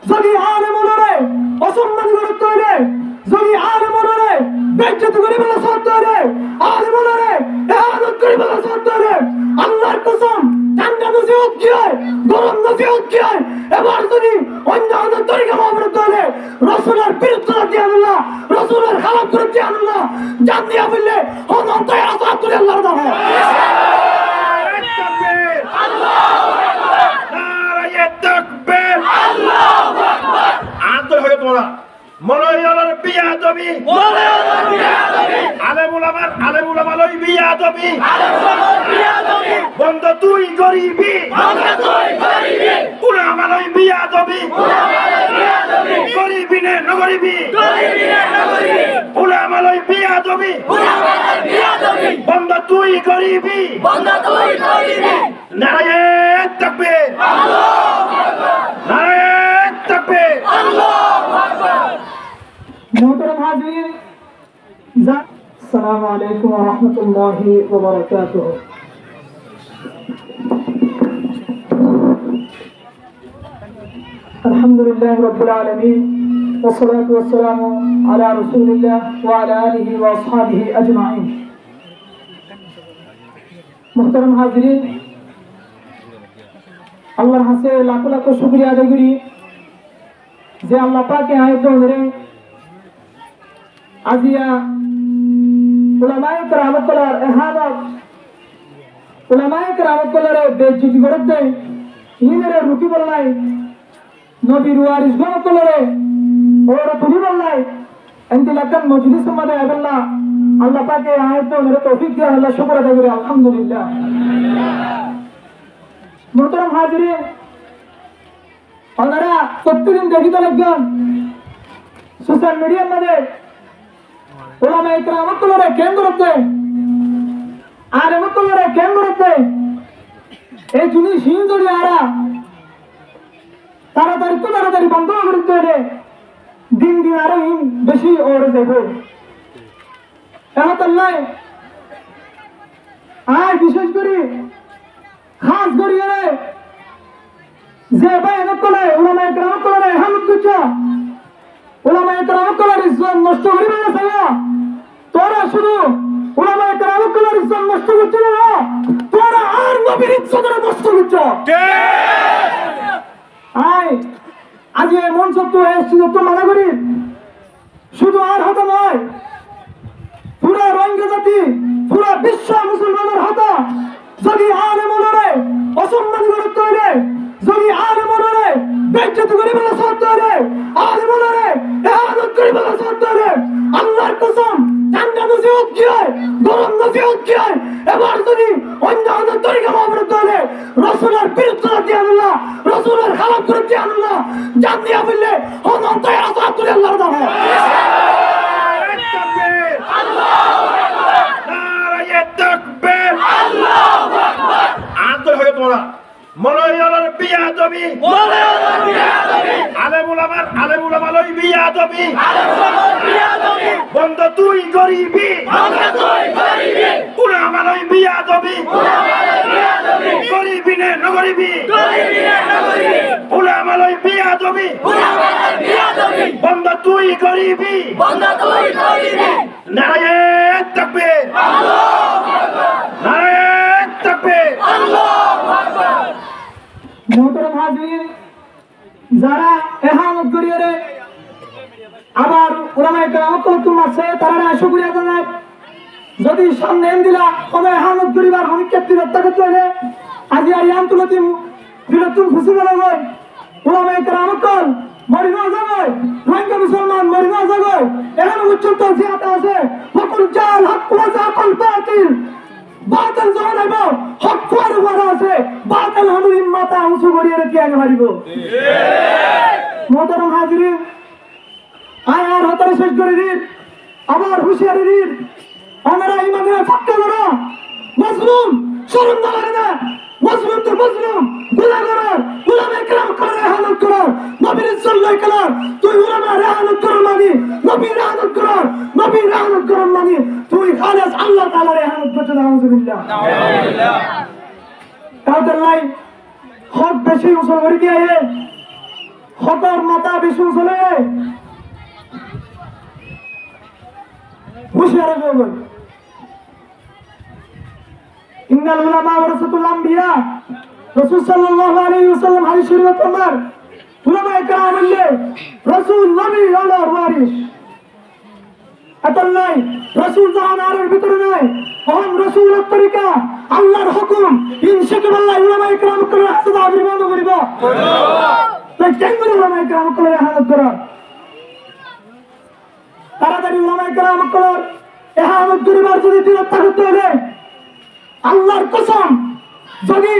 যদি আলেমরে অসম্মান করতে হইলে, যদি আলেমরে বেজ্জতি করে বলা সত্য হইলে, আলেমরে ইহানত করে বলা সত্য হইলে, আল্লাহর কসম ঠান্ডা নসিহত কি হয়, গরম নসিহত কি হয়, এবার যদি অন্য অন্য তরিকা অবরুদ্ধ হলে রসুলের বিরুদ্ধে দিয়ে আল্লাহ, রসুলের খারাপ করে দিয়ে আল্লাহ, জান দিয়া বললে অনন্ত আসাদ করে আল্লাহর দাম হয়। মনোয়নের বিয়া দবি আলেমুলামার বিয়া দবি বন্ধ তুই গরিবি উলামার বিয়া দবি গরিবি নে নগরিবি উলামার বিয়া দবি বন্ধ তুই গরিবি নারায়ণ তাকবীর নারায়ণ তাকবীর मोहतरम हाज़रीन, अस्सलामु अलैकुम व रहमतुल्लाहि व बरकातुहू। अल्हम्दुलिल्लाहि रब्बिल आलमीन वस्सलातु वस्सलामु अला रसूलिल्लाह व अला आलिहि व अस्हाबिहि अजमाइन। मोहतरम हाज़रीन, আল্লাহর কাছে লাখ লাখ শুকরিয়া আদায় করি যে আল্লাহ পাকে আয়াত ধরে আজিয়া উলামায়ে কেরাম কলার ইহানত, উলামায়ে কেরাম কলারে বেজ্জতি করতে ইনারে রুকি বললাই, নবীর ওয়ারিস গণ কলারে ওরা তুমি বললাই, এন্দিলাকান মজলিস মধ্যে আল্লাহ আল্লাহ পাকে আয়াত ধরে তৌফিক দিয়ে আল্লাহ শুকর আদায় করি আলহামদুলিল্লাহ। মোহতরম হাজিরিন, আপনারা প্রত্যেকদিন দেখিতে লাগবেন সোশ্যাল মিডিয়ার মধ্যে উলামায়ে কেরাম কলরে কেন করতে আলেম কলরে কেন করতে এই জিনিস হিন ধরে আরা তাড়াতাড়ি বন্ধ করতে হলে দিন দিন আরো হিন বেশি ওরে যাবে। এহতাল্লাহ আর বিশেষ করে খাস করিয়ে যে ভাই এনে কলে উলামায়ে কেরাম কলরে হামদ করছে, উলামায়ে কেরাম কলর ইজ্জত নষ্ট করিবে না সাইয়া তোরা শুধু উলামায়ে কেরাম কলর ইজ্জত নষ্ট করছিস না, তোরা আর নবীর ইজ্জত নষ্ট করছিস। আয় আজ এই মঞ্চ তো এসেছিল তো মানা করি, শুধু আর হতো নয়, পুরা রোহিঙ্গা জাতি, পুরা বিশ্ব মুসলমানের হতো যদি আলেমরে অসম্মান করতে হইলে, যদি আলেমরে বেজ্জতি করে বলা সত্য হইলে, আলেমরে ইহানত করে বলা সত্য হইলে, আল্লাহর কসম ঠান্ডা নসিহত কি হয়, গরম নসিহত কি হয়, এবার যদি অন্য অন্য তরিকা অবরুদ্ধ হলে রসুলের বিরুদ্ধে দিয়ে আল্লাহ, রসুলের খারাপ করে দিয়ে আল্লাহ, জান দিয়া বললে অনন্ত আসাদ করে আল্লাহর দাম হয়। মনোয়নের বিয়া দবি আলেমুলামার বিয়া দবি বন্ধ তুই গরিবি উলামার বিয়া দবি গরিবি নে নগরিবি উলামার বিয়া দবি বন্ধ তুই গরিবি নারায়ণ তাকবীর নারায়ণ তাকবীর। মোহতরম হাজিরিন, যারা ইহানত করিয়ে আবার উলামায়ে কেরাম কল তোমাছে তারা শুকরিয়া জানায়, যদি সামনে এন দিলা কোনো ইহানত করিবার হনিকে বিরক্ত করতে হলে আজি আয়াম তুলতি বিরক্ত খুশি বলা হয়, উলামায়ে কেরাম কল মরি না যাবে, রোহিঙ্গা মুসলমান মরি না যাবে, এখানে উচ্চত জিয়াতে আছে ওয়াকুল জাল হক ওয়া যাকাল বাতিল, বাতিল যখন আইব হক কুয়ার উপর আছে, বাতিল হনুর মাথা উঁচু করিয়ে রেখে আগে মারিব। মোহতরম হাজিরিন, আয় আর হতারে শেষ করে দিন, আবার হুঁশিয়ারি দিন, আমরা ইমানের ফাক্কা করো, মজলুম শরম না লাগে না, মজলুম তো মজলুম, গুনাহগার উলামায়ে কেরাম করে ইহানত করো, নবীর ইজ্জত লয় করার, তুই উলামার ইহানত করো মানে নবীর ইহানত করো, নবীর ইহানত করো মানে তুই খালেস আল্লাহ তাআলার ইহানত করছ। নাউযুবিল্লাহ নাউযুবিল্লাহ। তাহলে হক বেশি উসল করে দিয়ে হকর মাথা বিষ্ণু চলে হুশিয়ার হয়ে ইন্নাল উলামা ওয়ারাসাতুল আম্বিয়া রাসূল সাল্লাল্লাহু আলাইহি ওয়াসাল্লাম হাদিস শরীফে তোমার উলামায়ে কেরাম বললে রাসূল নবী আল্লাহর ওয়ারিস এতল নাই রাসূল জাহান আরের ভিতরে নাই ওহম রাসূলের তরিকা আল্লাহর হুকুম ইনশাকে আল্লাহ উলামায়ে কেরাম করে হাসদ আবির্ভাব করিব তাই কেন উলামায়ে কেরাম করে হাসদ করা তাড়াতাড়ি উলামায়ে কেরাম করে ইহামত করিবার যদি দৃঢ়তা করতে হলে আল্লাহর কসম যদি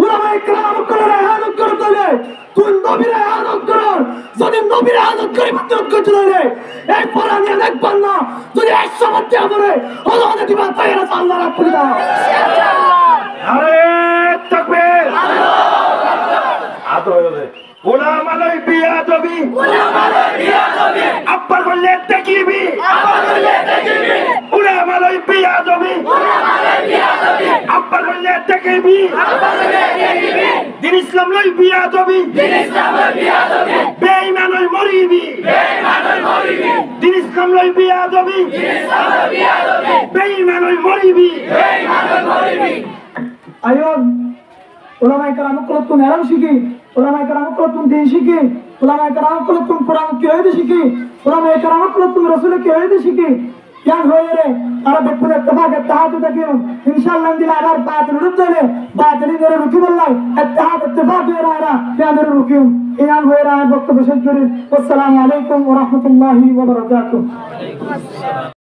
উলামায়ে কেরাম করে ইহামত করতে হলে তুই নবীর ইহামত কর যদি নবীর ইহামত করি বাধ্যত করতে হলে এই কোরআনে দেখবেন না যদি 100 বাচ্চা পড়ে আল্লাহ দিবা তাইরা আল্লাহ রাখবে না নারে তাকবীর আদর হয়ে উলামা লই বিয়াদবি আব্বার বললে তাকিবি উলামা লই বিয়াদবি আব্বার বললে তাকিবি দিন ইসলাম লই বিয়াদবি বেঈমান লই মরিবি দিন ইসলাম লই বিয়াদবি বেঈমান লই মরিবি আয়ন উলামায়ে কেরাম করে তুমি আরাম শিখি উলামায়ে কেরাম করে তুমি দিন শিখি উলামায়ে কেরাম করে তুমি কোরআন কি হইতে শিখি উলামায়ে কেরাম করে তুমি রাসূল কি হইতে শিখি জ্ঞান হয়ে রে আর দেখুন ইত্তেফাক তাহাতে দেখিও ইনশাআল্লাহ দিল আবার বাতিল রুদ্ধ হলে বাতিল এর রুকি বললাই ইত্তেফাক হয়ে রারা জ্ঞানের রুকিও জ্ঞান হয়ে রা বক্তব্য শেষ করি আসসালামু আলাইকুম ওয়া রাহমাতুল্লাহি ওয়া বারাকাতুহু